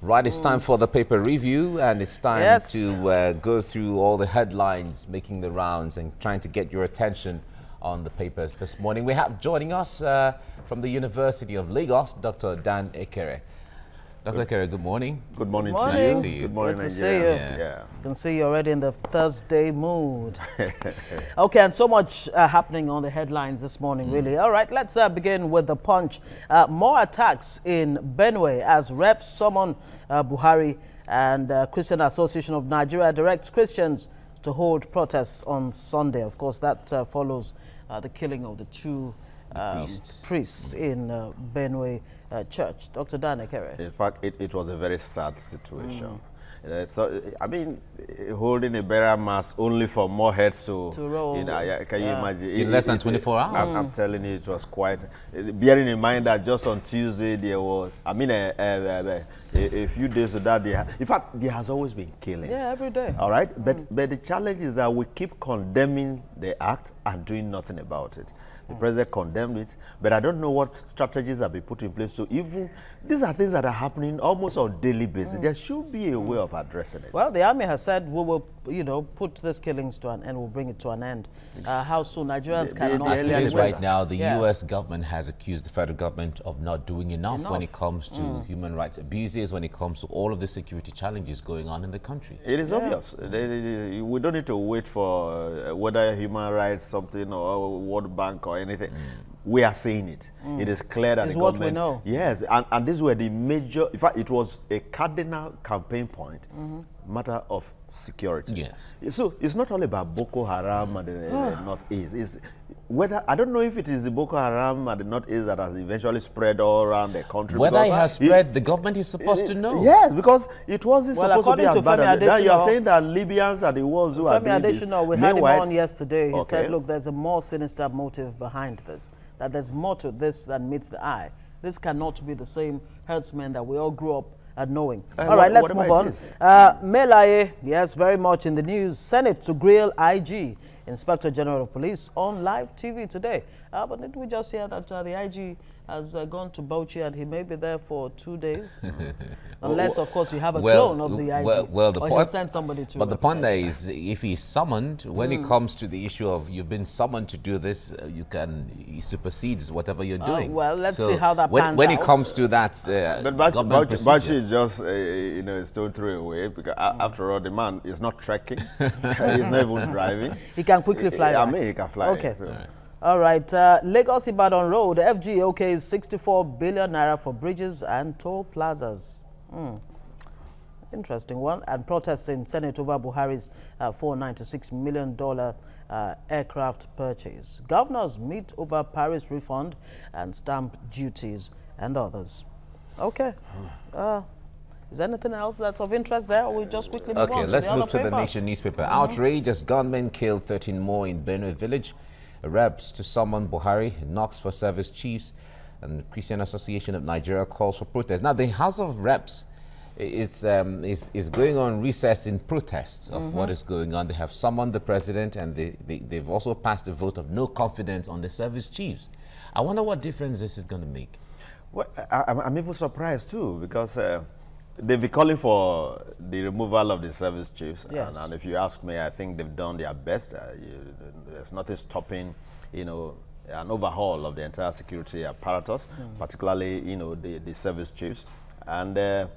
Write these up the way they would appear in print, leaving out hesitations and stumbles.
Right, it's time for the paper review, and it's time to go through all the headlines making the rounds and trying to get your attention on the papers this morning. We have joining us from the University of Lagos, Dr. Dan Ekere. Dr. Ekere, good morning. Good morning to you. See you. Good morning, Good to see you. Yeah. Can see you already in the Thursday mood. Okay, and so much happening on the headlines this morning, really. All right, let's begin with the Punch. More attacks in Benue as reps summon Buhari, and Christian Association of Nigeria directs Christians to hold protests on Sunday. Of course, that follows the killing of the two priests in Benue Church. Dr. Dan Ekere. In fact, it was a very sad situation. So, I mean, holding a burial mass only for more heads to roll. Can you imagine? In less than 24 hours. I'm telling you, it was quite. Bearing in mind that just on Tuesday there was, I mean, a few days of that, in fact, there has always been killings. Yeah, every day. All right, but the challenge is that we keep condemning the act and doing nothing about it. The president condemned it, but I don't know what strategies have been put in place. So even these are things that are happening almost on a daily basis. There should be a way of addressing it. Well, the army has said we will, put these killings to an end. We'll bring it to an end. How soon? Nigerians cannot. As it is right now, the U.S. government has accused the federal government of not doing enough when it comes to human rights abuses, when it comes to all of the security challenges going on in the country. It is obvious. We don't need to wait for whether human rights something or World Bank or anything. We are seeing it. It is clear that the government. What we know. Yes, and these were the major. In fact, it was a cardinal campaign point. Matter of security. Yes. So it's not all about Boko Haram and the Northeast. It's whether I don't know if it is the Boko Haram and the Northeast that has eventually spread all around the country. Whether it has spread, the government is supposed to know. Yes, because it wasn't supposed to be as bad as now. You are saying that Libyans are the ones who are doing this. We had him on yesterday. He said, look, there's a more sinister motive behind this. That there's more to this than meets the eye. This cannot be the same herdsmen that we all grew up knowing. All right, let's move on. Melaye, yes, very much in the news. Senate to grill IG, Inspector General of Police, on live TV today. But did we just hear that the IG has gone to Bauchi and he may be there for 2 days? Unless, of course, you have a clone of the IG. Well, the point, send somebody to. But the point there is, if he's summoned, when it comes to the issue of you've been summoned to do this, he supersedes whatever you're doing. Well, let's see how that pans when out. it comes to that, but Bauchi is just a stone throw away, because after all, the man is not trekking, he's not even driving. He can quickly fly. I mean, he can fly. Okay. All right, Lagos Ibadan Road, FG okays 64 billion naira for bridges and toll plazas. Interesting one. And protests in Senate over Buhari's $496 million aircraft purchase. Governors meet over Paris refund and stamp duties and others. Okay. Is there anything else that's of interest there, or we just quickly move on? Okay, let's move to the Nation newspaper. Outrage as gunmen killed 13 more in Benue village. Reps to summon Buhari, knocks for service chiefs, and Christian Association of Nigeria calls for protest. Now, the House of Reps is going on recess in protests of what is going on. They have summoned the president, and they've also passed a vote of no confidence on the service chiefs. I wonder what difference this is going to make. Well, I'm even surprised too, because they've been calling for the removal of the service chiefs, and if you ask me, I think they've done their best. There's nothing stopping, an overhaul of the entire security apparatus, particularly, the service chiefs, and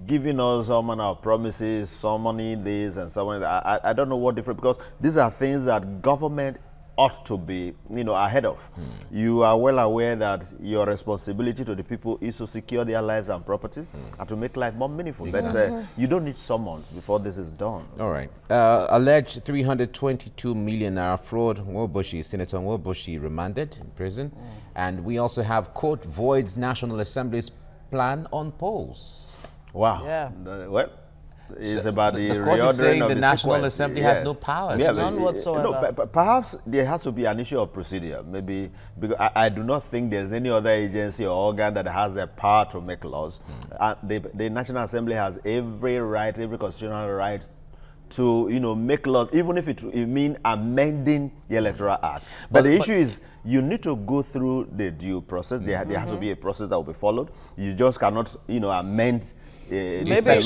giving us some manner of promises, summoning this and so on. I don't know what different, because these are things that government ought to be, ahead of. You are well aware that your responsibility to the people is to secure their lives and properties and to make life more meaningful. Exactly. But you don't need summons before this is done. All right. Alleged 322 million naira fraud. Senator Nwobushi remanded in prison. And we also have court voids National Assembly's plan on polls. Wow. Yeah. Well, it's about the court is saying of the National Assembly has no powers. None whatsoever. No, perhaps there has to be an issue of procedure. Maybe because I do not think there's any other agency or organ that has the power to make laws. The National Assembly has every right, every constitutional right to make laws, even if it mean amending the Electoral Act. But the issue is you need to go through the due process. There has to be a process that will be followed. You just cannot amend Maybe is that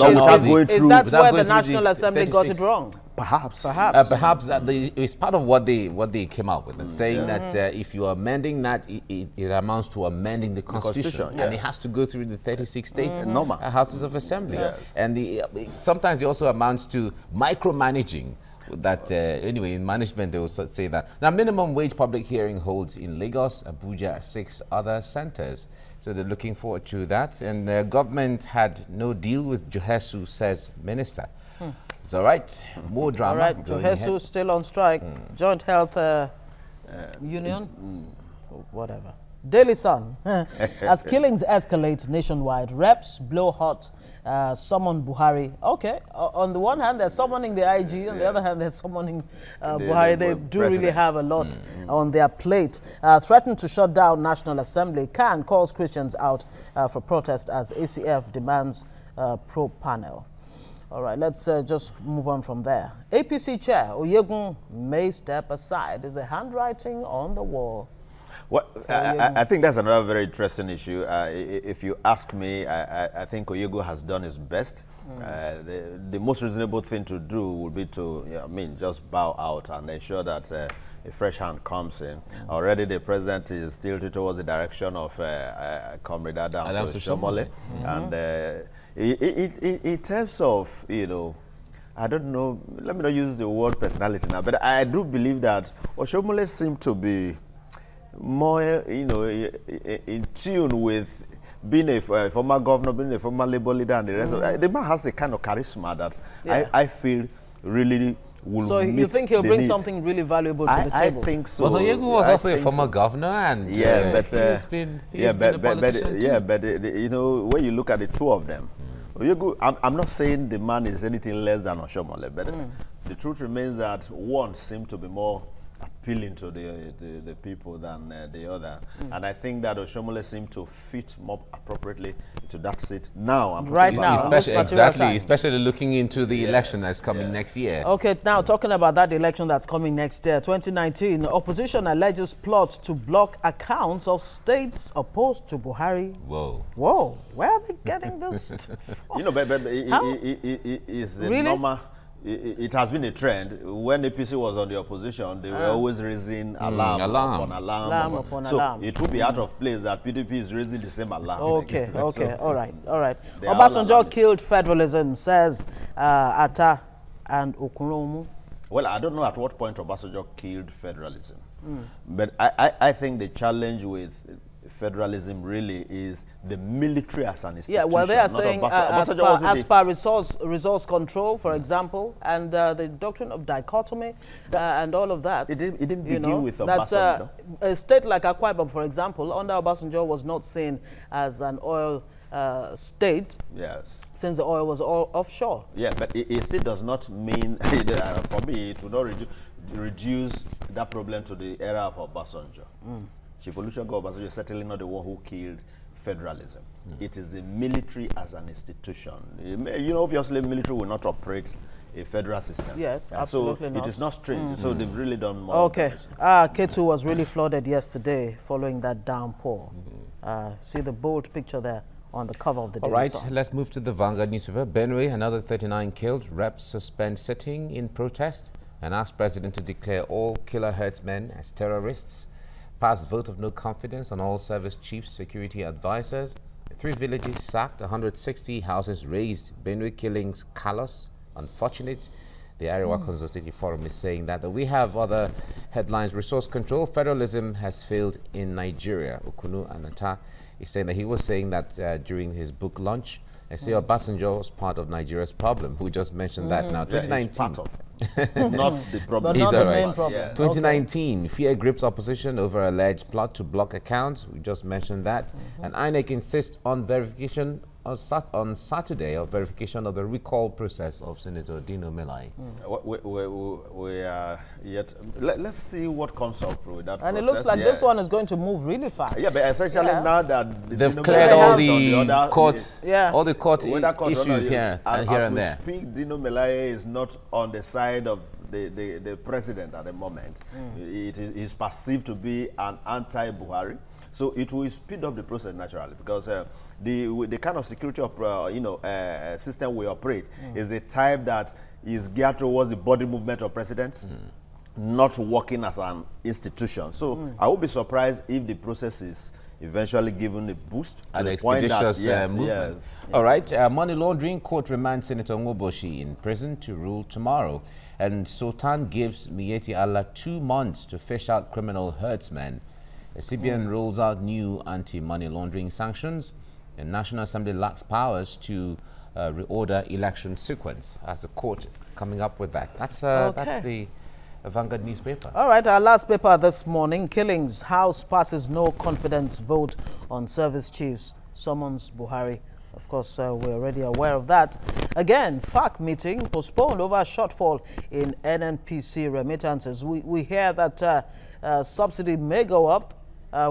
where the National Assembly got it wrong? Perhaps. Perhaps it's part of what they came out with, saying that if you are amending that, it amounts to amending the Constitution, and it has to go through the 36 states houses of assembly. And sometimes it also amounts to micromanaging. That anyway, in management they will say that. Now, minimum wage public hearing holds in Lagos, Abuja, and 6 other centers. So they're looking forward to that. And the government had no deal with Johesu, says minister. It's all right. More drama. All right, Johesu still on strike. Joint Health Union, whatever. Daily Sun. As killings escalate nationwide, reps blow hot. Summon Buhari. Okay, on the one hand, they're summoning the IG. On the other hand, they're summoning Buhari. They do really have a lot on their plate. Threatened to shut down National Assembly. Can calls Christians out for protest as ACF demands probe panel. All right, let's just move on from there. APC Chair Oyegun may step aside. Is the handwriting on the wall? Well, I think that's another very interesting issue. If you ask me, I think Oyegun has done his best. The most reasonable thing to do would be to, just bow out and ensure that a fresh hand comes in. Already the president is tilted towards the direction of Comrade Adams Shomole. And in terms of, I don't know, let me not use the word personality now, but I do believe that Oshomole seemed to be more, in tune with being a former governor, being a former labor leader, and the rest of it. The man has a kind of charisma that I feel really will So meet you think he'll bring need. something really valuable to the table? I think so. But Oyegun was also a former governor, and he's been a politician too. But when you look at the two of them, Oyegun, I'm not saying the man is anything less than Oshomole, but the truth remains that one seemed to be more appealing to the people than the other. And I think that Oshomole seemed to fit more appropriately to that seat now. Especially looking into the election that's coming next year. Okay, now talking about that election that's coming next year, 2019, opposition alleges plot to block accounts of states opposed to Buhari. Whoa, where are they getting this? It's a normal. It has been a trend. When APC was on the opposition, they were always raising alarm upon alarm. So it would be out of place that PDP is raising the same alarm. Okay, all right. Obasanjo killed federalism, says Atta and Okunomu. Well, I don't know at what point Obasanjo killed federalism. But I think the challenge with federalism really is the military as an institution. Yeah, well, they are saying as per resource control, for example, and the doctrine of dichotomy and all of that. It didn't begin with Obasanjo. A state like Akwa Ibom, for example, under Obasanjo was not seen as an oil state. Yes. Since the oil was all offshore. Yeah, but it still does not mean, for me, it will not reduce that problem to the era of Obasanjo. Chief Olusegun Obasanjo is certainly not the one who killed federalism. It is the military as an institution. Obviously, military will not operate a federal system. Yes, absolutely so not. It is not strange. So they've really done more. Okay. K2 was really flooded yesterday following that downpour. See the bold picture there on the cover of the Daily All right, Sun. let's move to the Vanguard newspaper. Benue, another 39 killed. Reps suspend sitting in protest and ask president to declare all killer herdsmen as terrorists. Pass vote of no confidence on all service chiefs, security advisors. 3 villages sacked, 160 houses razed. Benue killings callous, unfortunate. The Arewa Consultative Forum is saying that. We have other headlines. Resource control, federalism has failed in Nigeria. Okunu Anata is saying that he was saying that during his book launch. I say Obasanjo was part of Nigeria's problem. We just mentioned that now. 2019. Part of. Not the problem. But not the main problem. Yeah. 2019, fear grips opposition over alleged plot to block accounts. We just mentioned that. And INEC insists on verification on Saturday of verification of the recall process of Senator Dino Melai. We are yet. Let's see what comes up with that process. And it looks like this one is going to move really fast. Yeah, but essentially now that they've cleared all the courts, all the court issues here and there. As we speak, Dino Melai is not on the side of the president at the moment. It is perceived to be an anti-Buhari. So it will speed up the process naturally, because the kind of security system we operate is a type that is geared towards the body movement of presidents, not working as an institution. So I would be surprised if the process is eventually given a boost. An expeditious movement. Yes. All right. Money laundering court remands Senator Nwoboshi in prison to rule tomorrow. And Sultan gives Miyetti Allah 2 months to fish out criminal herdsmen. The CBN rolls out new anti-money laundering sanctions. The National Assembly lacks powers to reorder election sequence. As the court coming up with that. That's the Vanguard newspaper. All right, our last paper this morning. Killings. House passes no confidence vote on service chiefs. Summons Buhari. Of course, we're already aware of that. Again, FAC meeting postponed over shortfall in NNPC remittances. We hear that subsidy may go up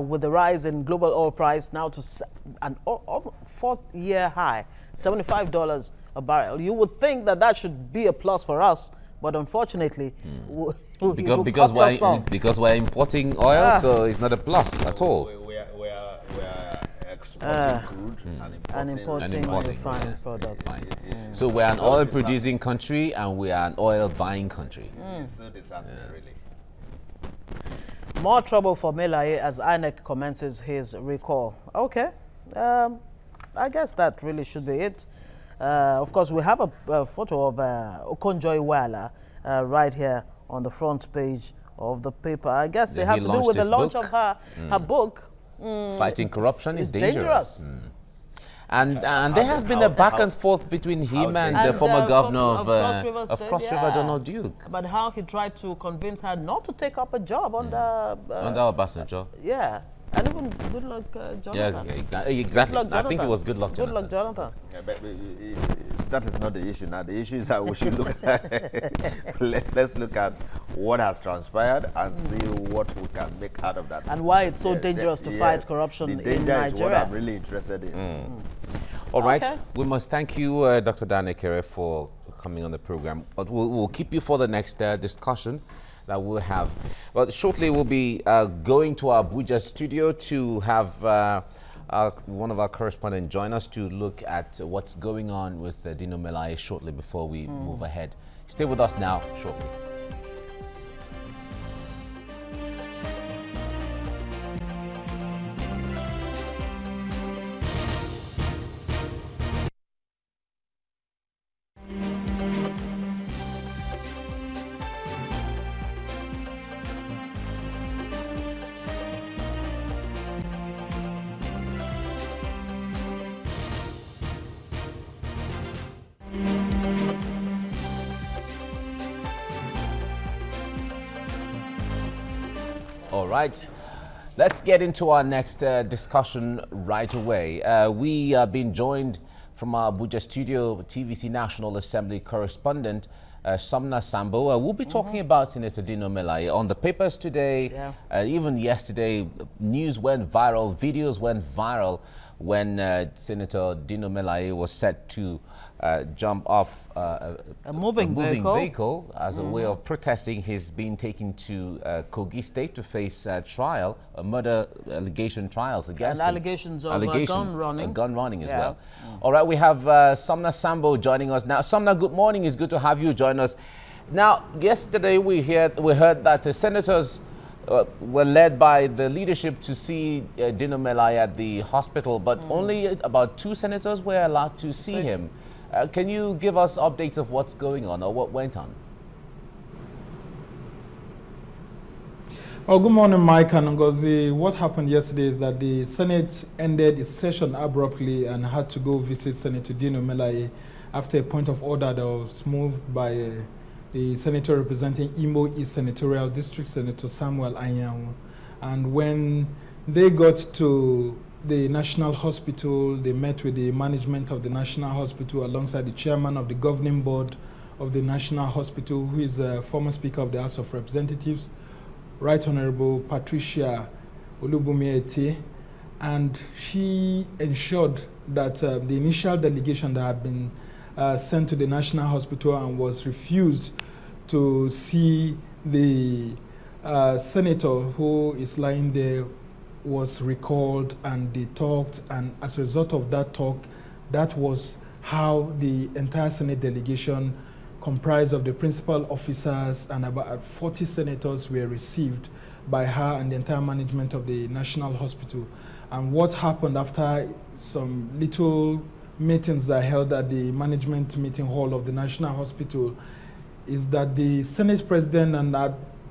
with the rise in global oil price now to an 4-year high, $75 a barrel. You would think that that should be a plus for us, but unfortunately, because we're importing oil, so it's not a plus at all. We are exporting crude and importing refined products. So we're an oil-producing country and we are an oil-buying country. It's so disheartening, really. More trouble for Melaye as INEC commences his recall. Okay, I guess that really should be it. Of course, we have a photo of Okonjo-Iweala right here on the front page of the paper. I guess it has to do with the launch of her book. Fighting Corruption is dangerous. And there has been a back and forth between him and the former governor of Cross River, Donald Duke. But how he tried to convince her not to take up a job under Obasanjo. Yeah. And even Goodluck Jonathan. Yeah, exactly. I think it was Goodluck Jonathan. Goodluck Jonathan. Yeah, but that is not the issue now. The issue is that we should look at, let's look at what has transpired and see what we can make out of that. And why it's so dangerous to fight corruption in Nigeria. The danger is what I'm really interested in. All right. We must thank you, Dr. Dan Ekere, for coming on the program. But we'll keep you for the next discussion that we'll have. Well, shortly we'll be going to our Abuja studio to have one of our correspondents join us to look at what's going on with Dino Melaye shortly before we move ahead. Stay with us now shortly. All right, let's get into our next discussion right away. We are being joined from our Abuja studio, TVC National Assembly correspondent, Somna Sambo. We'll be talking about Senator Dino Melaye. On the papers today, even yesterday, news went viral, videos went viral when Senator Dino Melaye was set to jump off a moving vehicle as a way of protesting his being taken to Kogi State to face trial, murder allegation trials against him. Allegations of gun running as well. All right, we have Somna Sambo joining us now. Somna, good morning. It's good to have you join us. Now, yesterday we heard that senators were led by the leadership to see Dino Melaye at the hospital, but only about 2 senators were allowed to see him. Can you give us updates of what's going on or what went on? Oh, good morning, Mike and Ngozi. What happened yesterday is that the Senate ended its session abruptly and had to go visit Senator Dino Melaye after a point of order that was moved by the senator representing Imo East Senatorial District, Senator Samuel Anyanwu. And when they got to the National Hospital, they met with the management of the National Hospital alongside the chairman of the governing board of the National Hospital, who is a former Speaker of the House of Representatives, Right Honorable Patricia Olubumi-Ete, and she ensured that the initial delegation that had been sent to the National Hospital and was refused to see the senator who is lying there was recalled, and they talked, and as a result of that talk, that was how the entire Senate delegation, comprised of the principal officers and about 40 senators, were received by her and the entire management of the National Hospital. And what happened after some little meetings that are held at the management meeting hall of the National Hospital is that the Senate President and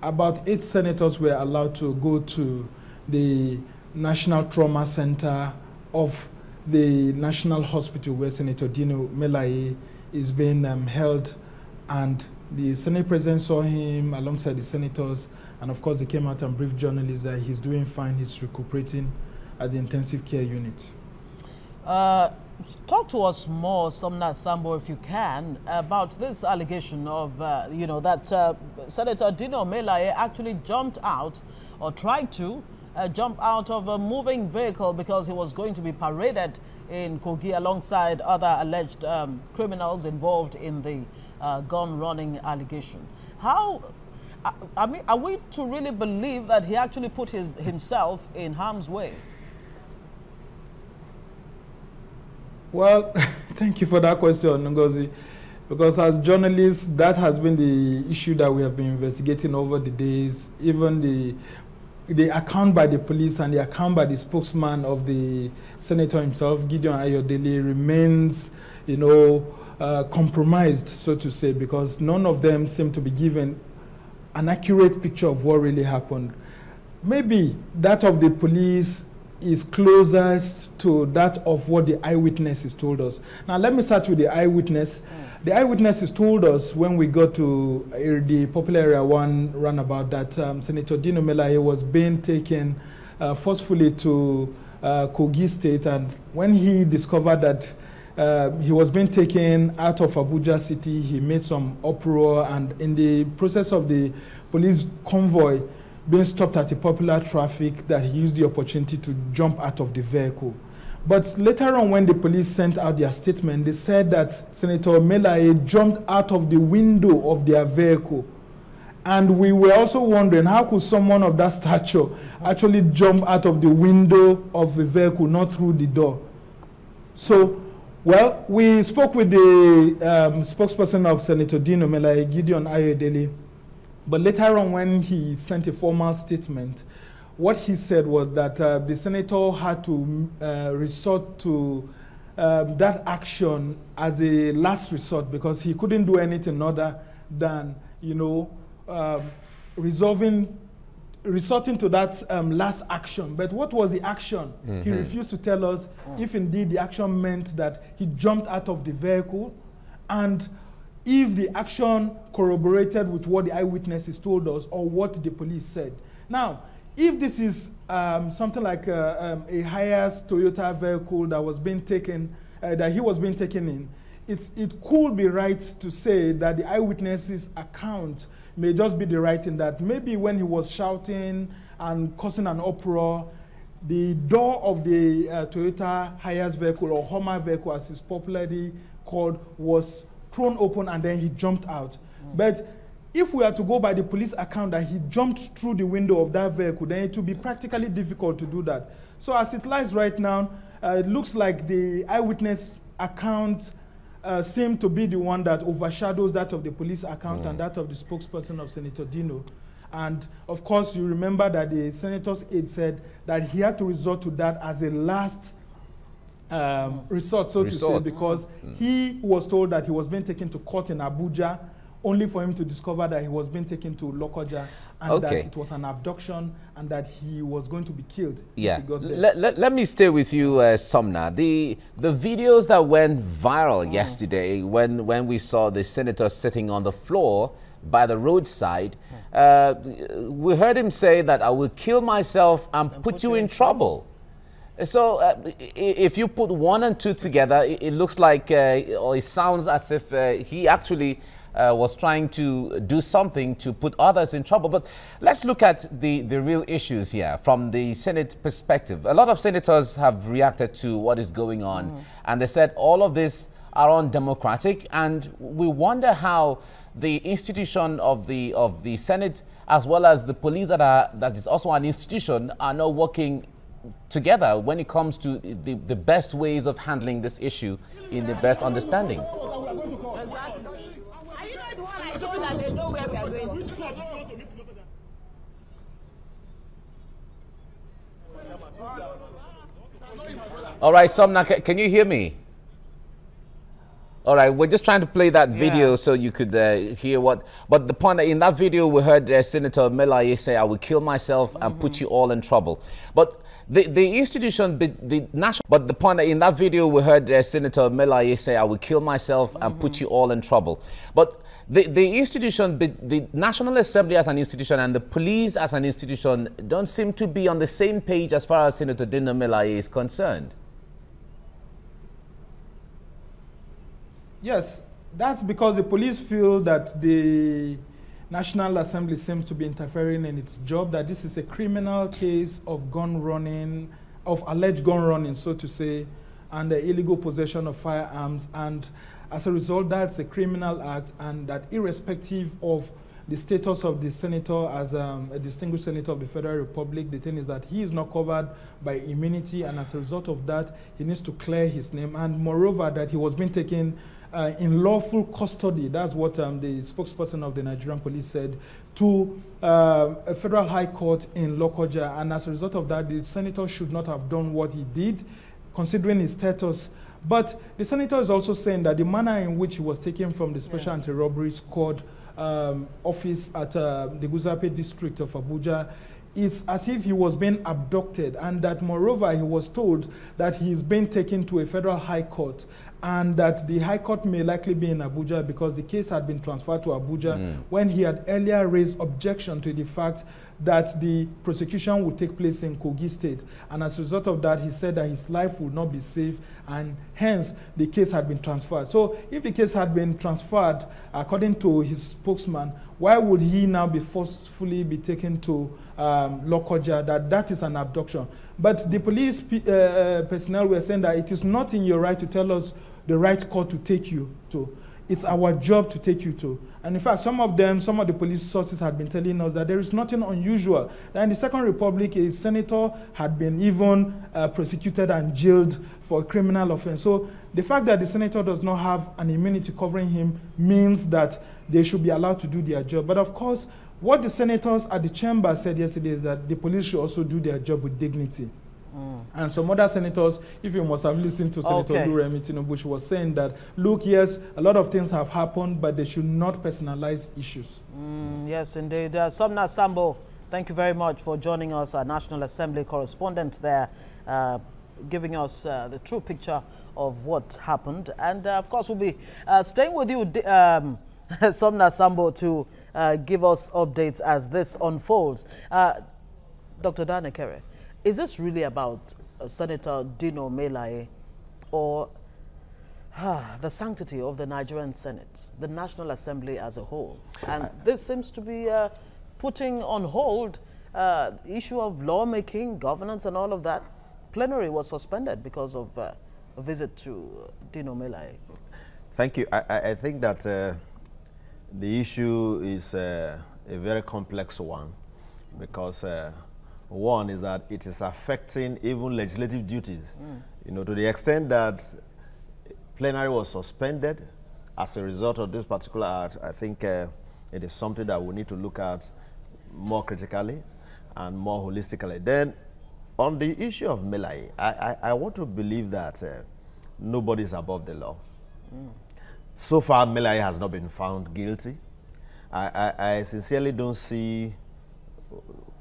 about 8 senators were allowed to go to the National Trauma Center of the National Hospital, where Senator Dino Melaye is being held, and the Senate President saw him alongside the senators, and of course they came out and briefed journalists that he's doing fine, he's recuperating at the intensive care unit. Talk to us more, Somna Sambo, if you can, about this allegation of, you know, that Senator Dino Melaye actually jumped out, or tried to jump out of a moving vehicle because he was going to be paraded in Kogi alongside other alleged criminals involved in the gun running allegation. How, I mean, are we to really believe that he actually put himself in harm's way? Well, thank you for that question, Ngozi, because as journalists, that has been the issue that we have been investigating over the days. Even the account by the police and the account by the spokesman of the senator himself, Gideon Ayodele, remains, you know, compromised, so to say, because none of them seem to be given an accurate picture of what really happened. Maybe that of the police is closest to that of what the eyewitnesses told us. Now, let me start with the eyewitness. The eyewitnesses told us when we got to the Popular Area 1 runabout that Senator Dino Melaye was being taken forcefully to Kogi State, and when he discovered that he was being taken out of Abuja City, he made some uproar, and in the process of the police convoy being stopped at the popular traffic, that he used the opportunity to jump out of the vehicle. But later on, when the police sent out their statement, they said that Senator Melaye jumped out of the window of their vehicle. And we were also wondering, how could someone of that stature actually jump out of the window of a vehicle, not through the door? So, well, we spoke with the spokesperson of Senator Dino Melaye, Gideon Ayodele. But later on, when he sent a formal statement, what he said was that the senator had to resort to that action as a last resort, because he couldn't do anything other than, you know, resorting to that last action. But what was the action? Mm-hmm. He refused to tell us if indeed the action meant that he jumped out of the vehicle, and if the action corroborated with what the eyewitnesses told us or what the police said. Now, if this is something like a highest Toyota vehicle that was being taken, that he was being taken in, it could be right to say that the eyewitnesses' account may just be the right thing, that maybe when he was shouting and causing an uproar, the door of the Toyota highest vehicle, or Hummer vehicle as it's popularly called, was thrown open and then he jumped out. But if we are to go by the police account that he jumped through the window of that vehicle, then it will be practically difficult to do that. So as it lies right now, it looks like the eyewitness account seemed to be the one that overshadows that of the police account and that of the spokesperson of Senator Dino. And of course, you remember that the senator's aide said that he had to resort to that as a last resort, so to say, because he was told that he was being taken to court in Abuja, only for him to discover that he was being taken to Lokoja, and that it was an abduction, and that he was going to be killed. Yeah, let me stay with you, Somna. The videos that went viral yesterday, when we saw the senator sitting on the floor by the roadside, we heard him say that I will kill myself and put you in trouble. So if you put 1 and 2 together, it looks like, or it sounds as if he actually was trying to do something to put others in trouble. But let's look at the real issues here from the Senate perspective. A lot of senators have reacted to what is going on, and they said all of this are undemocratic, and we wonder how the institution of the Senate, as well as the police that is also an institution, are not working together when it comes to the best ways of handling this issue in the best understanding. Exactly. Are you not the one I told that they know where we are going? All right, Somna, can you hear me? All right, we're just trying to play that video so you could hear what. But the point in that video, we heard Senator Melaye say, "I will kill myself and put you all in trouble." But the institution, the national. But the point in that video, we heard Senator Melaye say, "I will kill myself and put you all in trouble." But the institution, the National Assembly as an institution and the police as an institution don't seem to be on the same page as far as Senator Dino Melaye is concerned. Yes, that's because the police feel that the National Assembly seems to be interfering in its job, that this is a criminal case of gun running, of alleged gun running, so to say, and the illegal possession of firearms. And as a result, that's a criminal act, and that irrespective of the status of the senator as a distinguished senator of the Federal Republic, the thing is that he is not covered by immunity, and as a result of that, he needs to clear his name. And moreover, that he was being taken in lawful custody, that's what the spokesperson of the Nigerian police said, to a federal high court in Lokoja. And as a result of that, the senator should not have done what he did, considering his status. But the senator is also saying that the manner in which he was taken from the Special Anti-Robbery Squad office at the Guzape district of Abuja, it's as if he was being abducted, and that moreover he was told that he is being taken to a federal high court, and that the high court may likely be in Abuja because the case had been transferred to Abuja when he had earlier raised objection to the fact that the prosecution would take place in Kogi State. And as a result of that, he said that his life would not be safe, and hence the case had been transferred. So if the case had been transferred, according to his spokesman, why would he now be forcefully be taken to Lokoja? That is an abduction. But the police personnel were saying that it is not in your right to tell us the right court to take you to. It's our job to take you to. And in fact, some of the police sources had been telling us that there is nothing unusual. That in the Second Republic, a senator had been even prosecuted and jailed for a criminal offense. So the fact that the senator does not have an immunity covering him means that they should be allowed to do their job. But of course, what the senators at the chamber said yesterday is that the police should also do their job with dignity. And some other senators, if you must have listened to Senator Luremi Tinubu, she was saying that, look, yes, a lot of things have happened, but they should not personalize issues. Yes, indeed. Somna Sambo, thank you very much for joining us, our National Assembly correspondent there, giving us the true picture of what happened. And, of course, we'll be staying with you, Somna Sambo, to give us updates as this unfolds. Dr. Danekere, is this really about Senator Dino Melaye or the sanctity of the Nigerian Senate, the National Assembly as a whole? And this seems to be putting on hold the issue of lawmaking, governance, and all of that. Plenary was suspended because of a visit to Dino Melaye. Thank you. I think that the issue is a very complex one, because one is that it is affecting even legislative duties, you know, to the extent that plenary was suspended as a result of this particular act. I think it is something that we need to look at more critically and more holistically. Then, on the issue of Melaye, I want to believe that nobody is above the law. So far, Melaye has not been found guilty. I sincerely don't see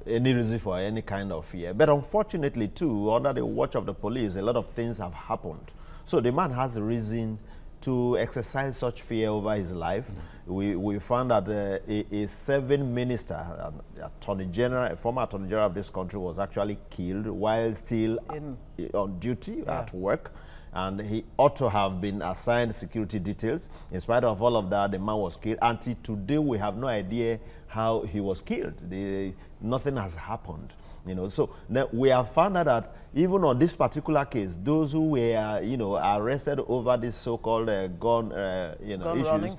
any reason for any kind of fear. But unfortunately, too, under the watch of the police, a lot of things have happened. So the man has a reason to exercise such fear over his life. We found that a serving minister, attorney general, a former attorney general of this country, was actually killed while still on duty at work. And he ought to have been assigned security details. In spite of all of that, the man was killed. Until today, we have no idea how he was killed. Nothing has happened. So now we have found out that even on this particular case, those who were, arrested over this so-called gun, gun issues,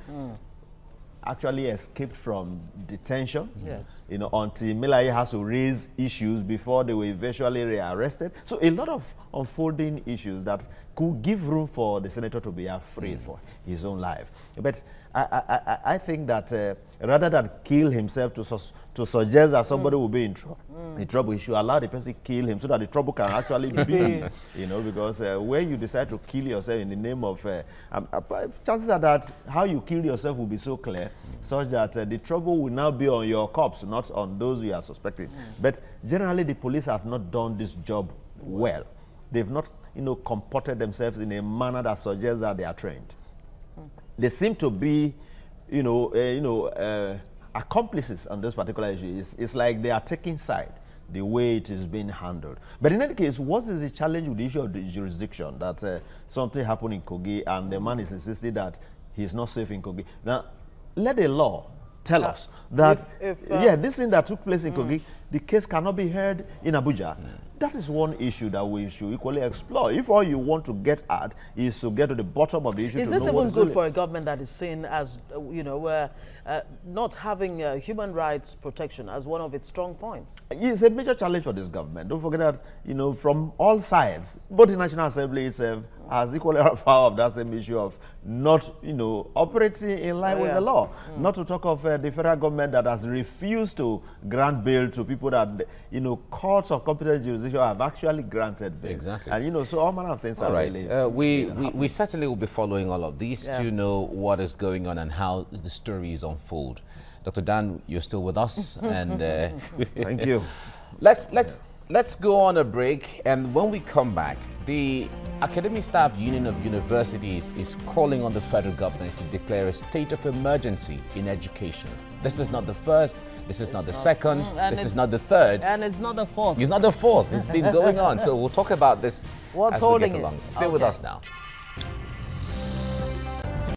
actually escaped from detention. Yes. Until Melaye has to raise issues before they were eventually rearrested. So a lot of unfolding issues that could give room for the senator to be afraid for his own life. But I think that rather than kill himself to suggest that somebody will be in trouble, he should allow the person to kill him so that the trouble can actually be, because when you decide to kill yourself in the name of, chances are that how you kill yourself will be so clear, such that the trouble will now be on your corpse, not on those you are suspecting. But generally, the police have not done this job well. They've not, comported themselves in a manner that suggests that they are trained. They seem to be, accomplices on this particular issue. It's like they are taking side the way it is being handled. But in any case, what is the challenge with the issue of the jurisdiction? That something happened in Kogi and the man is insisting that he's not safe in Kogi. Now, let the law tell us that, this thing that took place in Kogi, the case cannot be heard in Abuja. That is one issue that we should equally explore. If all you want to get at is to get to the bottom of the issue, is this even good for a government that is seen as, not having human rights protection as one of its strong points? It's a major challenge for this government. Don't forget that, from all sides, both the National Assembly itself has equally power of that same issue of not, operating in line with the law. Not to talk of the federal government that has refused to grant bail to people that, courts of competent jurisdiction have actually granted bail. Exactly. And, so all manner of things are really... we certainly will be following all of these to know what is going on and how the story is unfold. Dr. Dan, you're still with us. And thank you. Let's go on a break, and when we come back, the Academic Staff Union of Universities is calling on the federal government to declare a state of emergency in education. This is not the first, this is not the second, this is not the third. And it's not the fourth. It's not the fourth. It's been going on. So we'll talk about this as we get along. Stay with us now.